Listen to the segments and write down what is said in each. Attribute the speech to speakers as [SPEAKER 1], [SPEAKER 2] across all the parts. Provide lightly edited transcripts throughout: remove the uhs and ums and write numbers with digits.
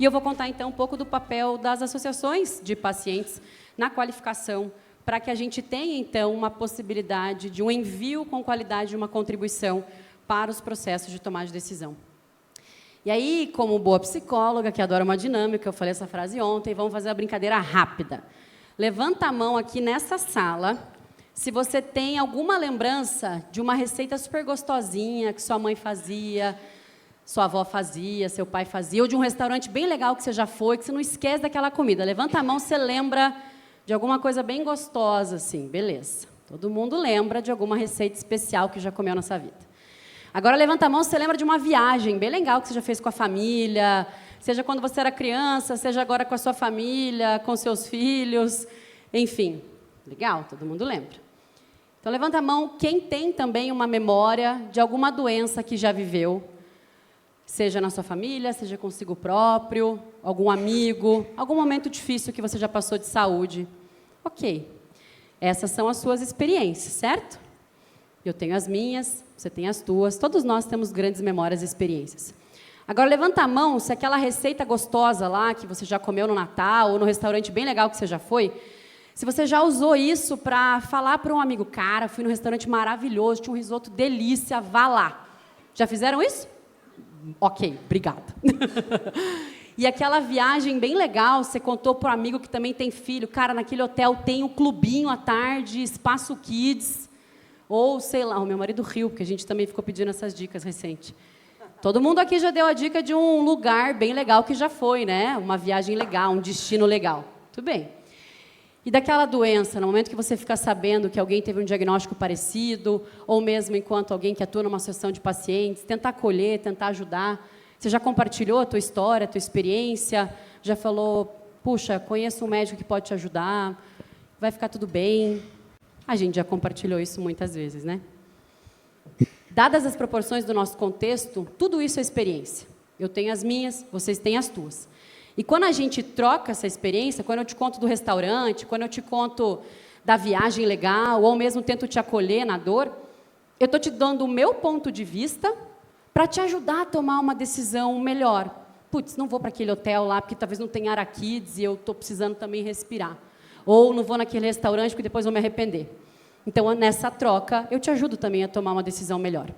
[SPEAKER 1] E eu vou contar, então, um pouco do papel das associações de pacientes na qualificação, para que a gente tenha, então, uma possibilidade de um envio com qualidade de uma contribuição para os processos de tomada de decisão. E aí, como boa psicóloga, que adora uma dinâmica, eu falei essa frase ontem, vamos fazer uma brincadeira rápida. Levanta a mão aqui nessa sala, se você tem alguma lembrança de uma receita super gostosinha que sua mãe fazia, sua avó fazia, seu pai fazia, ou de um restaurante bem legal que você já foi, que você não esquece daquela comida. Levanta a mão, você lembra de alguma coisa bem gostosa, assim, beleza. Todo mundo lembra de alguma receita especial que já comeu nessa vida. Agora, levanta a mão, você lembra de uma viagem bem legal que você já fez com a família, seja quando você era criança, seja agora com a sua família, com seus filhos, enfim. Legal? Todo mundo lembra. Então, levanta a mão quem tem também uma memória de alguma doença que já viveu, seja na sua família, seja consigo próprio, algum amigo, algum momento difícil que você já passou de saúde. Ok. Essas são as suas experiências, certo? Eu tenho as minhas, você tem as tuas, todos nós temos grandes memórias e experiências. Agora, levanta a mão se aquela receita gostosa lá, que você já comeu no Natal, ou no restaurante bem legal que você já foi, se você já usou isso para falar para um amigo, cara, fui num restaurante maravilhoso, tinha um risoto delícia, vá lá. Já fizeram isso? Ok, obrigada. E aquela viagem bem legal, você contou para um amigo que também tem filho, cara, naquele hotel tem um clubinho à tarde, espaço kids, ou, sei lá, o meu marido riu, porque a gente também ficou pedindo essas dicas recente. Todo mundo aqui já deu a dica de um lugar bem legal que já foi, né? Uma viagem legal, um destino legal. Tudo bem. E daquela doença, no momento que você fica sabendo que alguém teve um diagnóstico parecido, ou mesmo enquanto alguém que atua numa associação de pacientes, tentar acolher, tentar ajudar. Você já compartilhou a tua história, a tua experiência? Já falou, puxa, conheço um médico que pode te ajudar, vai ficar tudo bem. A gente já compartilhou isso muitas vezes, né? Dadas as proporções do nosso contexto, tudo isso é experiência. Eu tenho as minhas, vocês têm as tuas. E quando a gente troca essa experiência, quando eu te conto do restaurante, quando eu te conto da viagem legal, ou mesmo tento te acolher na dor, eu estou te dando o meu ponto de vista para te ajudar a tomar uma decisão melhor. Putz, não vou para aquele hotel lá, porque talvez não tenha Araquides e eu estou precisando também respirar. Ou não vou naquele restaurante, porque depois vou me arrepender. Então, nessa troca, eu te ajudo também a tomar uma decisão melhor.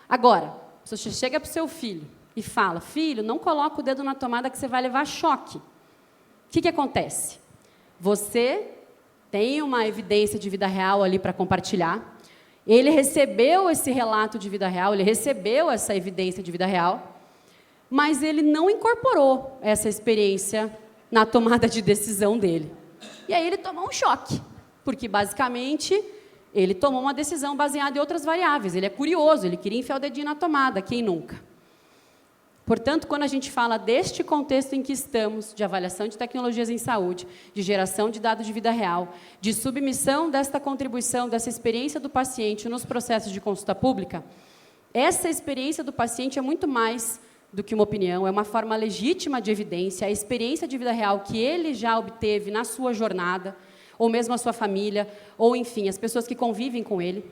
[SPEAKER 1] Agora, se você chega para o seu filho e fala, filho, não coloca o dedo na tomada que você vai levar choque. O que acontece? Você tem uma evidência de vida real ali para compartilhar. Ele recebeu esse relato de vida real, ele recebeu essa evidência de vida real, mas ele não incorporou essa experiência na tomada de decisão dele. E aí ele tomou um choque, porque, basicamente, ele tomou uma decisão baseada em outras variáveis. Ele é curioso, ele queria enfiar o dedinho na tomada, quem nunca? Portanto, quando a gente fala deste contexto em que estamos, de avaliação de tecnologias em saúde, de geração de dados de vida real, de submissão desta contribuição, dessa experiência do paciente nos processos de consulta pública, essa experiência do paciente é muito mais do que uma opinião, é uma forma legítima de evidência, a experiência de vida real que ele já obteve na sua jornada, ou mesmo a sua família, ou, enfim, as pessoas que convivem com ele,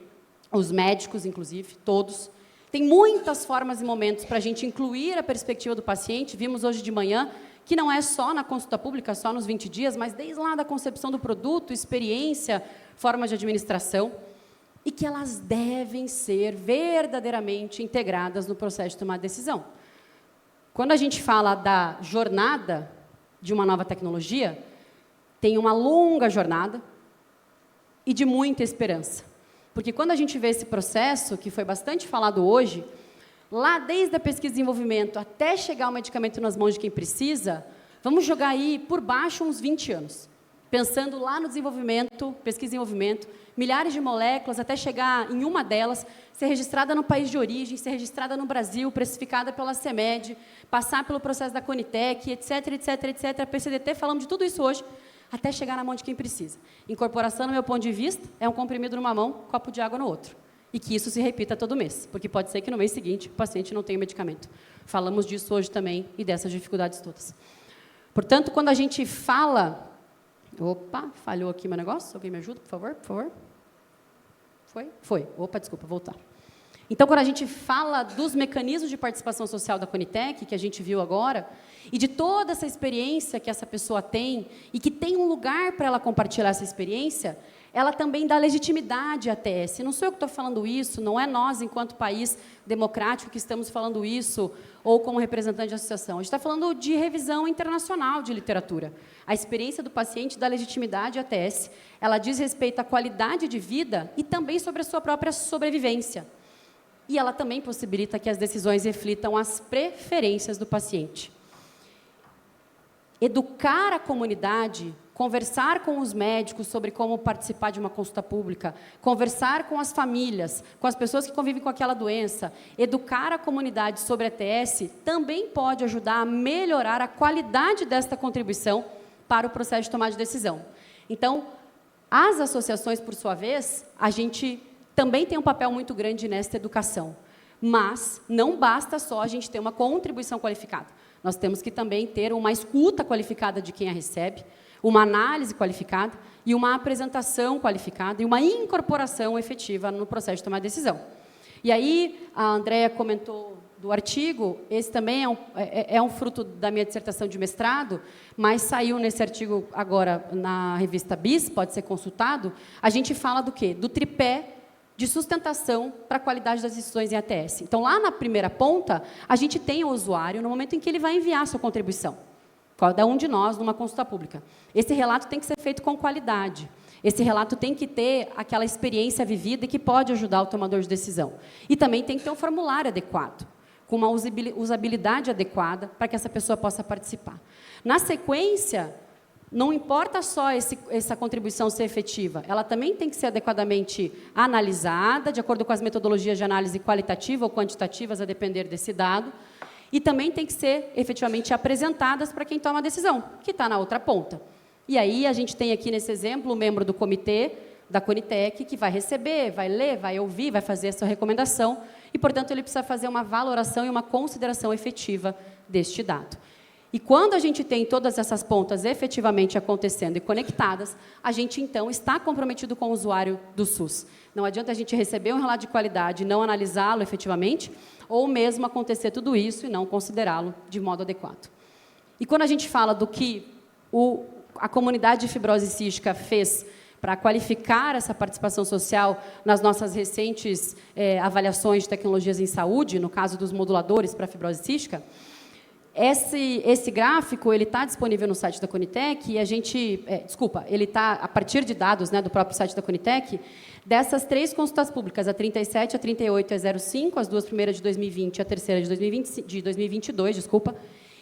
[SPEAKER 1] os médicos, inclusive, todos. Tem muitas formas e momentos para a gente incluir a perspectiva do paciente. Vimos hoje de manhã que não é só na consulta pública, só nos 20 dias, mas desde lá da concepção do produto, experiência, formas de administração, e que elas devem ser verdadeiramente integradas no processo de tomar decisão. Quando a gente fala da jornada de uma nova tecnologia, tem uma longa jornada e de muita esperança. Porque quando a gente vê esse processo, que foi bastante falado hoje, lá desde a pesquisa e desenvolvimento até chegar o medicamento nas mãos de quem precisa, vamos jogar aí por baixo uns 20 anos. Pensando lá no desenvolvimento, pesquisa e desenvolvimento, milhares de moléculas até chegar em uma delas, ser registrada no país de origem, ser registrada no Brasil, precificada pela CEMED, passar pelo processo da Conitec, etc, etc, etc, PCDT, falamos de tudo isso hoje, até chegar na mão de quem precisa. Incorporação, no meu ponto de vista, é um comprimido numa mão, copo de água no outro. E que isso se repita todo mês, porque pode ser que no mês seguinte o paciente não tenha o medicamento. Falamos disso hoje também e dessas dificuldades todas. Portanto, quando a gente fala... Opa, falhou aqui meu negócio? Alguém me ajuda, por favor? Por favor? Foi? Foi. Opa, desculpa, voltar. Então, quando a gente fala dos mecanismos de participação social da Conitec, que a gente viu agora, e de toda essa experiência que essa pessoa tem, e que tem um lugar para ela compartilhar essa experiência, ela também dá legitimidade à TS. Não sou eu que estou falando isso, não é nós, enquanto país democrático, que estamos falando isso, ou como representante de associação. A gente está falando de revisão internacional de literatura. A experiência do paciente dá legitimidade à TS. Ela diz respeito à qualidade de vida e também sobre a sua própria sobrevivência. E ela também possibilita que as decisões reflitam as preferências do paciente. Educar a comunidade, conversar com os médicos sobre como participar de uma consulta pública, conversar com as famílias, com as pessoas que convivem com aquela doença, educar a comunidade sobre a ETS, também pode ajudar a melhorar a qualidade desta contribuição para o processo de tomada de decisão. Então, as associações, por sua vez, a gente também tem um papel muito grande nesta educação. Mas não basta só a gente ter uma contribuição qualificada. Nós temos que também ter uma escuta qualificada de quem a recebe, uma análise qualificada e uma apresentação qualificada e uma incorporação efetiva no processo de tomar decisão. E aí, a Andréa comentou do artigo, esse também é um fruto da minha dissertação de mestrado, mas saiu nesse artigo agora na revista BIS, pode ser consultado. A gente fala do quê? Do tripé de sustentação para a qualidade das decisões em ATS. Então, lá na primeira ponta, a gente tem o usuário no momento em que ele vai enviar a sua contribuição. Cada um de nós, numa consulta pública. Esse relato tem que ser feito com qualidade. Esse relato tem que ter aquela experiência vivida que pode ajudar o tomador de decisão. E também tem que ter um formulário adequado, com uma usabilidade adequada para que essa pessoa possa participar. Na sequência, não importa só essa contribuição ser efetiva, ela também tem que ser adequadamente analisada, de acordo com as metodologias de análise qualitativa ou quantitativas, a depender desse dado, e também tem que ser efetivamente apresentadas para quem toma a decisão, que está na outra ponta. E aí a gente tem aqui nesse exemplo o membro do comitê da Conitec, que vai receber, vai ler, vai ouvir, vai fazer essa recomendação, e, portanto, ele precisa fazer uma valoração e uma consideração efetiva deste dado. E quando a gente tem todas essas pontas efetivamente acontecendo e conectadas, a gente, então, está comprometido com o usuário do SUS. Não adianta a gente receber um relato de qualidade e não analisá-lo efetivamente, ou mesmo acontecer tudo isso e não considerá-lo de modo adequado. E quando a gente fala do que a comunidade de fibrose cística fez para qualificar essa participação social nas nossas recentes avaliações de tecnologias em saúde, no caso dos moduladores para fibrose cística, esse gráfico ele está disponível no site da Conitec e a gente, ele está a partir de dados, né, do próprio site da Conitec, dessas 3 consultas públicas, a 37, a 38 e a 05, as 2 primeiras de 2020 e a terceira de 2022, desculpa,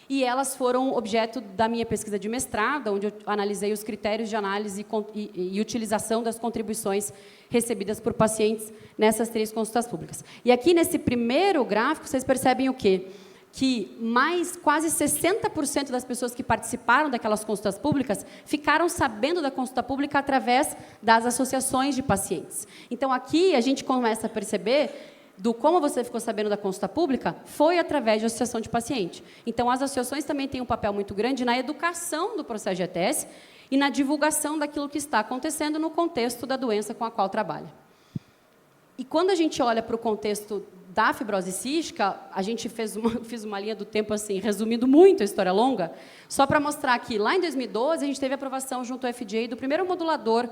[SPEAKER 1] e elas foram objeto da minha pesquisa de mestrado, onde eu analisei os critérios de análise e utilização das contribuições recebidas por pacientes nessas 3 consultas públicas. E aqui, nesse primeiro gráfico, vocês percebem o quê? Que quase 60% das pessoas que participaram daquelas consultas públicas ficaram sabendo da consulta pública através das associações de pacientes. Então, aqui, a gente começa a perceber do como você ficou sabendo da consulta pública foi através de associação de paciente. Então, as associações também têm um papel muito grande na educação do processo de ETS e na divulgação daquilo que está acontecendo no contexto da doença com a qual trabalha. E quando a gente olha para o contexto da fibrose cística, a gente fiz uma linha do tempo, assim, resumindo muito a história longa, só para mostrar que, lá em 2012, a gente teve a aprovação junto ao FDA do primeiro modulador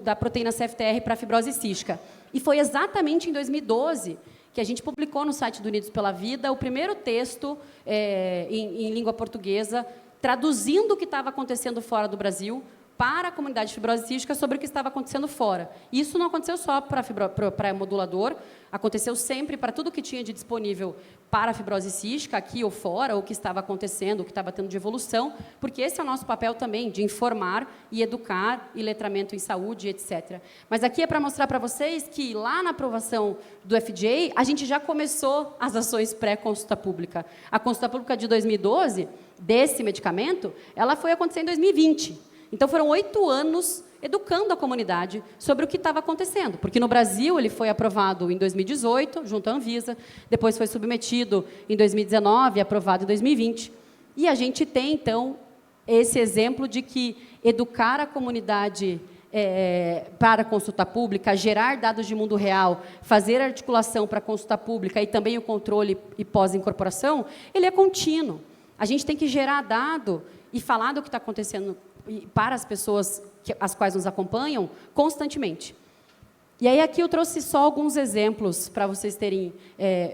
[SPEAKER 1] da proteína CFTR para a fibrose cística. E foi exatamente em 2012 que a gente publicou no site do Unidos pela Vida o primeiro texto em língua portuguesa, traduzindo o que estava acontecendo fora do Brasil para a comunidade de fibrose cística sobre o que estava acontecendo fora. Isso não aconteceu só para modulador, aconteceu sempre para tudo que tinha de disponível para a fibrose cística, aqui ou fora, o que estava acontecendo, o que estava tendo de evolução, porque esse é o nosso papel também, de informar e educar, e letramento em saúde, etc. Mas aqui é para mostrar para vocês que, lá na aprovação do FDA, a gente já começou as ações pré-consulta pública. A consulta pública de 2012, desse medicamento, ela foi acontecer em 2020. Então, foram 8 anos educando a comunidade sobre o que estava acontecendo. Porque, no Brasil, ele foi aprovado em 2018, junto à Anvisa, depois foi submetido em 2019 e aprovado em 2020. E a gente tem, então, esse exemplo de que educar a comunidade para a consulta pública, gerar dados de mundo real, fazer articulação para a consulta pública e também o controle e pós-incorporação, ele é contínuo. A gente tem que gerar dado e falar do que está acontecendo para as pessoas as quais nos acompanham constantemente. E aí aqui eu trouxe só alguns exemplos para vocês terem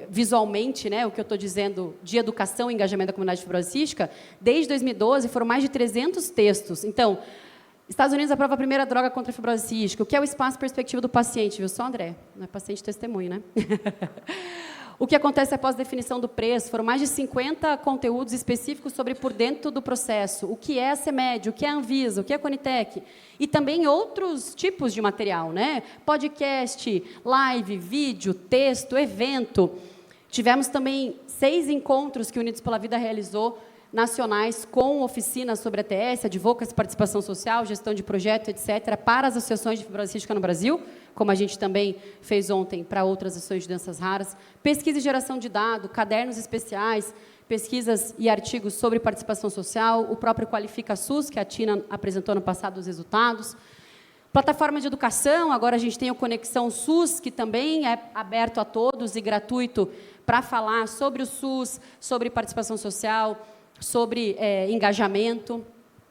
[SPEAKER 1] visualmente, né, o que eu estou dizendo de educação e engajamento da comunidade fibrocística. Desde 2012 foram mais de 300 textos. Então, Estados Unidos aprova a primeira droga contra a fibrose cística. O que é o espaço perspectivo do paciente? Viu só, André? Não é paciente testemunho, né? O que acontece após a definição do preço? Foram mais de 50 conteúdos específicos sobre por dentro do processo. O que é a CEMED, o que é a Anvisa, o que é a Conitec. E também outros tipos de material, né? Podcast, live, vídeo, texto, evento. Tivemos também 6 encontros que o Unidos pela Vida realizou, nacionais, com oficinas sobre ATS, advocacy, participação social, gestão de projeto, etc., para as associações de fibrose cística no Brasil, como a gente também fez ontem para outras associações de doenças raras, pesquisa e geração de dados, cadernos especiais, pesquisas e artigos sobre participação social, o próprio Qualifica SUS, que a Tina apresentou no passado os resultados, plataforma de educação, agora a gente tem o Conexão SUS, que também é aberto a todos e gratuito para falar sobre o SUS, sobre participação social, sobre engajamento,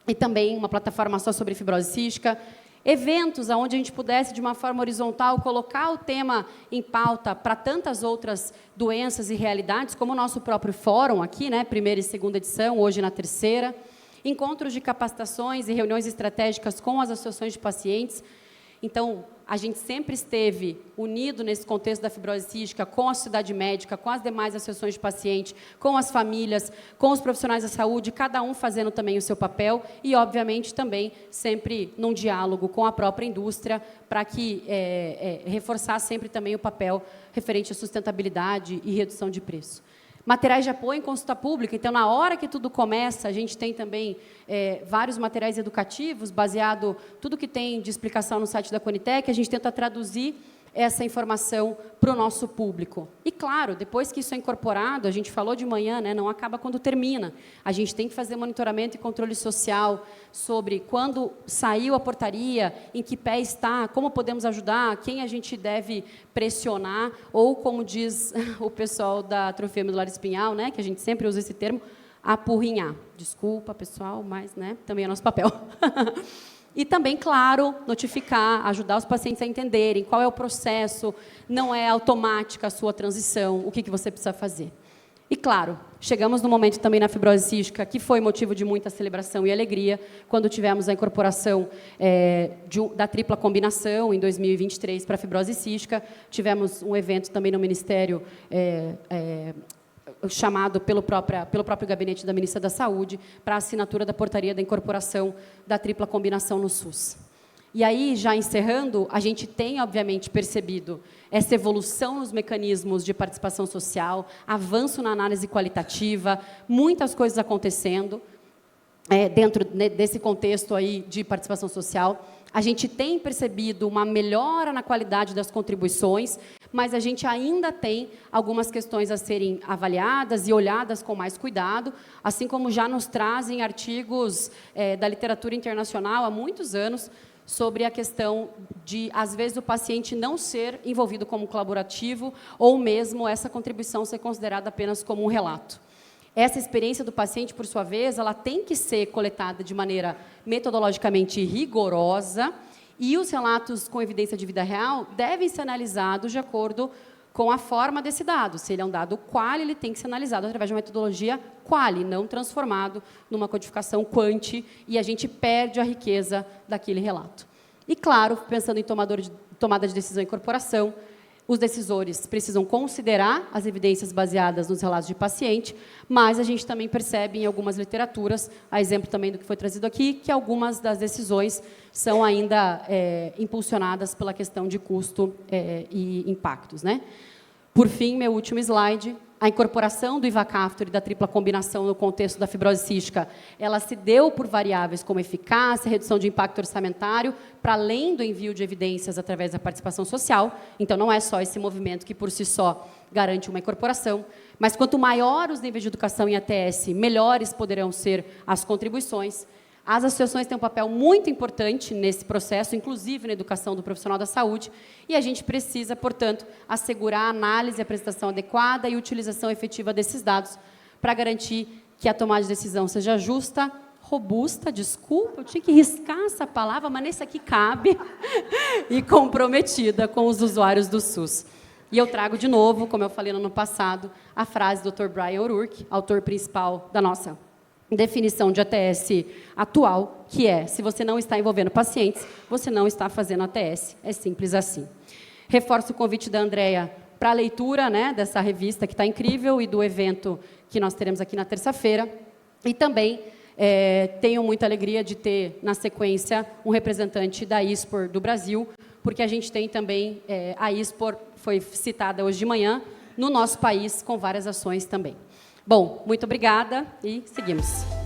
[SPEAKER 1] e também uma plataforma só sobre fibrose cística. Eventos onde a gente pudesse, de uma forma horizontal, colocar o tema em pauta para tantas outras doenças e realidades, como o nosso próprio fórum aqui, né, primeira e segunda edição, hoje na terceira. Encontros de capacitações e reuniões estratégicas com as associações de pacientes. Então, a gente sempre esteve unido nesse contexto da fibrose cística com a sociedade médica, com as demais associações de paciente, com as famílias, com os profissionais da saúde, cada um fazendo também o seu papel e, obviamente, também sempre num diálogo com a própria indústria para que reforçar sempre também o papel referente à sustentabilidade e redução de preço. Materiais de apoio em consulta pública. Então, na hora que tudo começa, a gente tem também vários materiais educativos, baseado tudo que tem de explicação no site da Conitec, a gente tenta traduzir essa informação para o nosso público. E, claro, depois que isso é incorporado, a gente falou de manhã, né, não acaba quando termina. A gente tem que fazer monitoramento e controle social sobre quando saiu a portaria, em que pé está, como podemos ajudar, quem a gente deve pressionar, ou, como diz o pessoal da atrofia medular espinhal, né, que a gente sempre usa esse termo, apurrinhar. Desculpa, pessoal, mas, né, também é nosso papel. E também, claro, notificar, ajudar os pacientes a entenderem qual é o processo, não é automática a sua transição, o que você precisa fazer. E, claro, chegamos no momento também na fibrose cística, que foi motivo de muita celebração e alegria, quando tivemos a incorporação da tripla combinação, em 2023, para a fibrose cística. Tivemos um evento também no Ministério, chamado pelo próprio gabinete da ministra da Saúde, para a assinatura da portaria da incorporação da tripla combinação no SUS. E aí, já encerrando, a gente tem, obviamente, percebido essa evolução nos mecanismos de participação social, avanço na análise qualitativa, muitas coisas acontecendo dentro desse contexto aí de participação social. A gente tem percebido uma melhora na qualidade das contribuições, mas a gente ainda tem algumas questões a serem avaliadas e olhadas com mais cuidado, assim como já nos trazem artigos da literatura internacional há muitos anos sobre a questão de, às vezes, o paciente não ser envolvido como colaborativo ou mesmo essa contribuição ser considerada apenas como um relato. Essa experiência do paciente, por sua vez, ela tem que ser coletada de maneira metodologicamente rigorosa e os relatos com evidência de vida real devem ser analisados de acordo com a forma desse dado. Se ele é um dado quali, ele tem que ser analisado através de uma metodologia quali, não transformado numa codificação quanti, e a gente perde a riqueza daquele relato. E, claro, pensando em tomada de decisão e incorporação, os decisores precisam considerar as evidências baseadas nos relatos de paciente, mas a gente também percebe em algumas literaturas, a exemplo também do que foi trazido aqui, que algumas das decisões são ainda impulsionadas pela questão de custo e impactos, né? Por fim, meu último slide, a incorporação do ivacaftor e da tripla combinação no contexto da fibrose cística, ela se deu por variáveis como eficácia, redução de impacto orçamentário, para além do envio de evidências através da participação social. Então, não é só esse movimento que, por si só, garante uma incorporação, mas quanto maior os níveis de educação em ATS, melhores poderão ser as contribuições. As associações têm um papel muito importante nesse processo, inclusive na educação do profissional da saúde, e a gente precisa, portanto, assegurar a análise e apresentação adequada e utilização efetiva desses dados para garantir que a tomada de decisão seja justa, robusta, desculpa, eu tinha que riscar essa palavra, mas nesse aqui cabe, e comprometida com os usuários do SUS. E eu trago de novo, como eu falei no ano passado, a frase do Dr. Brian O'Rourke, autor principal da nossa definição de ATS atual, que é, se você não está envolvendo pacientes, você não está fazendo ATS. É simples assim. Reforço o convite da Andrea para a leitura, né, dessa revista que está incrível e do evento que nós teremos aqui na terça-feira. E também tenho muita alegria de ter, na sequência, um representante da ISPOR do Brasil, porque a gente tem também, a ISPOR foi citada hoje de manhã, no nosso país, com várias ações também. Bom, muito obrigada e seguimos.